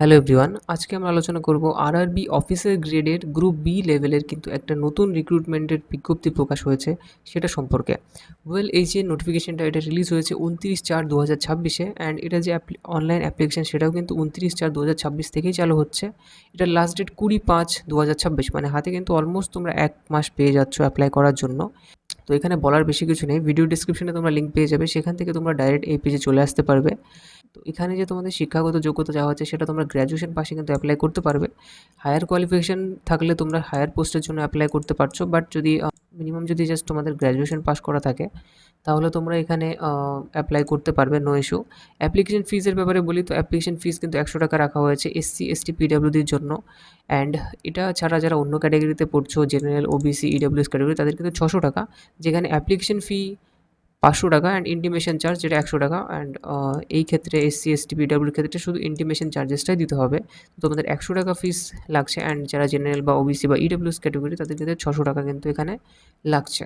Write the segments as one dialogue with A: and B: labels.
A: Hello everyone, আজকে আমরা আলোচনা করব আরআরবি অফিসার গ্রেডের গ্রুপ বি লেভেলের কিন্তু একটা নতুন রিক্রুটমেন্টের বিজ্ঞপ্তি প্রকাশ হয়েছে সেটা সম্পর্কে। এই যে নোটিফিকেশনটা এটা রিলিজ হয়েছে 29/4/2026 অ্যান্ড এটা যে অনলাইন অ্যাপ্লিকেশন সেটাও কিন্তু 29/4/2026 থেকেই চালু হচ্ছে। এটার লাস্ট ডেট 20/5/2026, মানে হাতে কিন্তু অলমোস্ট তোমরা 1 মাস পেয়ে যাচ্ছ অ্যাপ্লাই করার জন্য। তো এখানে বলার বেশি কিছু নেই, ভিডিও ডিসক্রিপশনে তোমরা লিঙ্ক পেয়ে যাবে, সেখান থেকে তোমরা ডাইরেক্ট এই পেজে চলে আসতে পারবে। তো এখানে যে তোমাদের শিক্ষাগত যোগ্যতা চাওয়া হচ্ছে সেটা তোমরা গ্র্যাজুয়েশন পাশে কিন্তু অ্যাপ্লাই করতে পারবে। হায়ার কোয়ালিফিকেশান থাকলে তোমরা হায়ার পোস্টের জন্য অ্যাপ্লাই করতে পারছো, বাট যদি মিনিমাম যদি জাস্ট তোমাদের গ্র্যাজুয়েশন পাস করা থাকে তাহলে তোমরা এখানে অ্যাপ্লাই করতে পারবে, নো ইস্যু। অ্যাপ্লিকেশন ফিজের ব্যাপারে বলি তো অ্যাপ্লিকেশন ফিজ কিন্তু 100 টাকা রাখা হয়েছে এসসি এসটি পিডাব্লিউডির জন্য। অ্যান্ড এটা ছাড়া যারা অন্য ক্যাটাগরিতে পড়ছো, জেনারেল ওবিসি ইডাব্লিউএস ক্যাটাগরি, তাদের কিন্তু 600 টাকা, যেখানে অ্যাপ্লিকেশন ফি 500 টাকা অ্যান্ড ইন্টিমেশন চার্জ যেটা 100 টাকা। অ্যান্ড এই ক্ষেত্রে এসসি এসটি পিডাব্লিউর ক্ষেত্রে শুধু ইন্টিমেশন চার্জেসটাই দিতে হবে। তো তোমাদের 100 টাকা ফিস লাগছে, অ্যান্ড যারা জেনারেল বা ওবিসি বা ইডাব্লিউএস ক্যাটাগরি তাদের ক্ষেত্রে 600 টাকা কিন্তু এখানে লাগছে।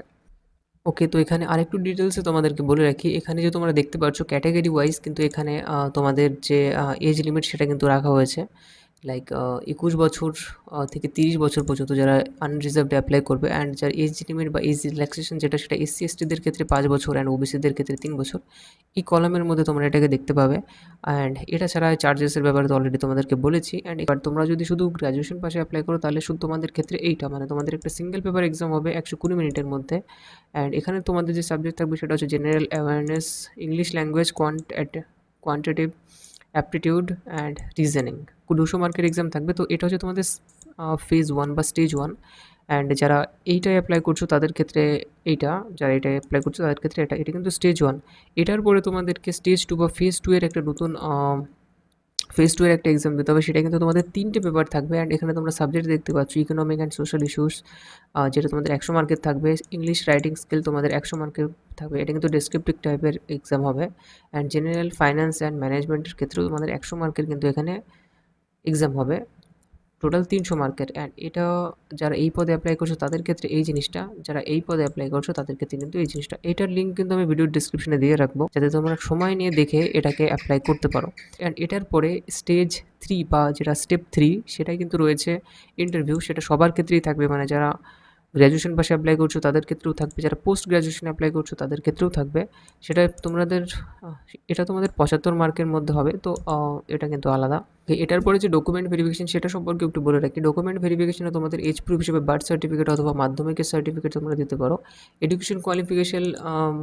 A: ওকে, তো এখানে আরেকটু ডিটেলসে তোমাদেরকে বলে রাখি, এখানে যে তোমরা দেখতে পাচ্ছ ক্যাটাগরি ওয়াইজ কিন্তু এখানে তোমাদের যে এজ লিমিট সেটা কিন্তু রাখা হয়েছে। লাইক 21 বছর থেকে 30 বছর পর্যন্ত যারা আনরিজার্ভড অ্যাপ্লাই করবে, অ্যান্ড যার এজ লিমিট বা এজ রিল্যাক্সেশন যেটা সেটা এসসি এসটিদের ক্ষেত্রে 5 বছর অ্যান্ড ওবিসিদের ক্ষেত্রে 3 বছর। এই কলামের মধ্যে তোমরা এটাকে দেখতে পাবে। অ্যান্ড এটা ছাড়া চার্জেসের ব্যাপারে তো অলরেডি তোমাদেরকে বলেছি। অ্যান্ড এবার তোমরা যদি শুধু গ্র্যাজুয়েশন পাশে অ্যাপ্লাই করো তাহলে শুধু তোমাদের ক্ষেত্রে এইটা, মানে তোমাদের একটা সিঙ্গেল পেপার এক্সাম হবে 120 মিনিটের মধ্যে। অ্যান্ড এখানে তোমাদের যে সাবজেক্ট থাকবে সেটা হচ্ছে general awareness, English language, quantitative aptitude and reasoning. 200 মার্কের এক্সাম থাকবে। তো এটা হচ্ছে তোমাদের ফেজ 1 বা স্টেজ 1। অ্যান্ড যারা এইটায় অ্যাপ্লাই করছো তাদের ক্ষেত্রে এইটা, যারা এটায় অ্যাপ্লাই করছো তাদের ক্ষেত্রে এটা কিন্তু স্টেজ 1। এটার পরে তোমাদেরকে স্টেজ 2 বা ফেজ 2 এর একটা নতুন ফেজ 2 এর একটা এক্সাম দিতে হবে। সেটা কিন্তু তোমাদের 3টে পেপার থাকবে। অ্যান্ড এখানে তোমরা সাবজেক্ট দেখতে পাচ্ছ ইকোনমিক অ্যান্ড সোশ্যাল ইস্যুস, যেটা তোমাদের 100 মার্কের থাকবে। ইংলিশ রাইটিং স্কিল তোমাদের 100 মার্কের থাকবে, এটা কিন্তু ডেসক্রিপটিভ টাইপের এক্সাম হবে। অ্যান্ড জেনারেল ফাইন্যান্স অ্যান্ড ম্যানেজমেন্টের ক্ষেত্রেও তোমাদের 100 মার্কের কিন্তু এখানে এক্সাম হবে, টোটাল 300 মার্কের। অ্যান্ড এটা যারা এই পদে অ্যাপ্লাই করছো তাদের ক্ষেত্রে এই জিনিসটা, যারা এই পদে অ্যাপ্লাই করছো তাদের ক্ষেত্রে কিন্তু এই জিনিসটা। এটার লিঙ্ক কিন্তু আমি ভিডিওর ডিসক্রিপশনে দিয়ে রাখবো, যাতে তোমরা সময় নিয়ে দেখে এটাকে অ্যাপ্লাই করতে পারো। অ্যান্ড এটার পরে স্টেজ 3 বা যেটা স্টেপ 3 সেটাই কিন্তু রয়েছে ইন্টারভিউ। সেটা সবার ক্ষেত্রেই থাকবে, মানে যারা গ্র্যাজুয়েশন পাশে অ্যাপ্লাই করছো তাদের ক্ষেত্রেও থাকবে, যারা পোস্ট গ্র্যাজুয়েশন অ্যাপ্লাই করছো তাদের ক্ষেত্রেও থাকবে। সেটা তোমাদের এটা তোমাদের 75 মার্কের মধ্যে হবে। তো এটা কিন্তু আলাদা। এটার পরে যে ডকুমেন্ট ভেরিফিকেশন সেটা সম্পর্কে একটু বলে রাখি। ডকুমেন্ট ভেরিফিকেশনে তোমাদের এজ প্রুফ হিসেবে বার্থ সার্টিফিকেট অথবা মাধ্যমিকের সার্টিফিকেট তোমরা দিতে পারো। এডুকেশন কোয়ালিফিকেশন,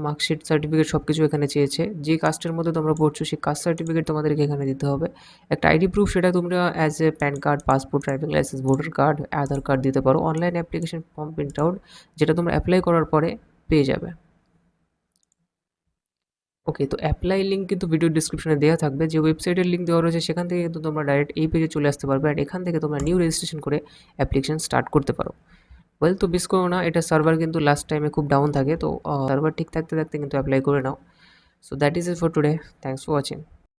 A: মার্কশিট, সার্টিফিকেট সব কিছু এখানে চেয়েছে। যে কাস্টের মধ্যে তোমরা পড়ছো সেই কাস্ট সার্টিফিকেট তোমাদেরকে এখানে দিতে হবে। একটা আইডি প্রুফ, সেটা তোমরা as a pan card, passport, driving licence, voter card, Aadhaar card দিতে পারো। Online application form print out, যেটা তোমরা অ্যাপ্লাই করার পরে পেয়ে যাবে। ওকে, তো অ্যাপ্লাই লিঙ্ক কিন্তু ভিডিও ডিসক্রিপশনে দেওয়া থাকবে। যে ওয়েবসাইটের লিঙ্ক দেওয়া রয়েছে সেখান থেকে কিন্তু তোমরা ডাইরেক্ট এই পেজে চলে আসতে পারবে, অ্যান্ড এখান থেকে তোমরা নিউ রেজিস্ট্রেশন করে অ্যাপ্লিকেশন স্টার্ট করতে পারো। তো মিস করো না, এটা সার্ভার কিন্তু লাস্ট টাইমে খুব ডাউন থাকে, তো সার্ভার ঠিক থাকতে থাকতে কিন্তু অ্যাপ্লাই করে নাও। So that is it for today, thanks for watching.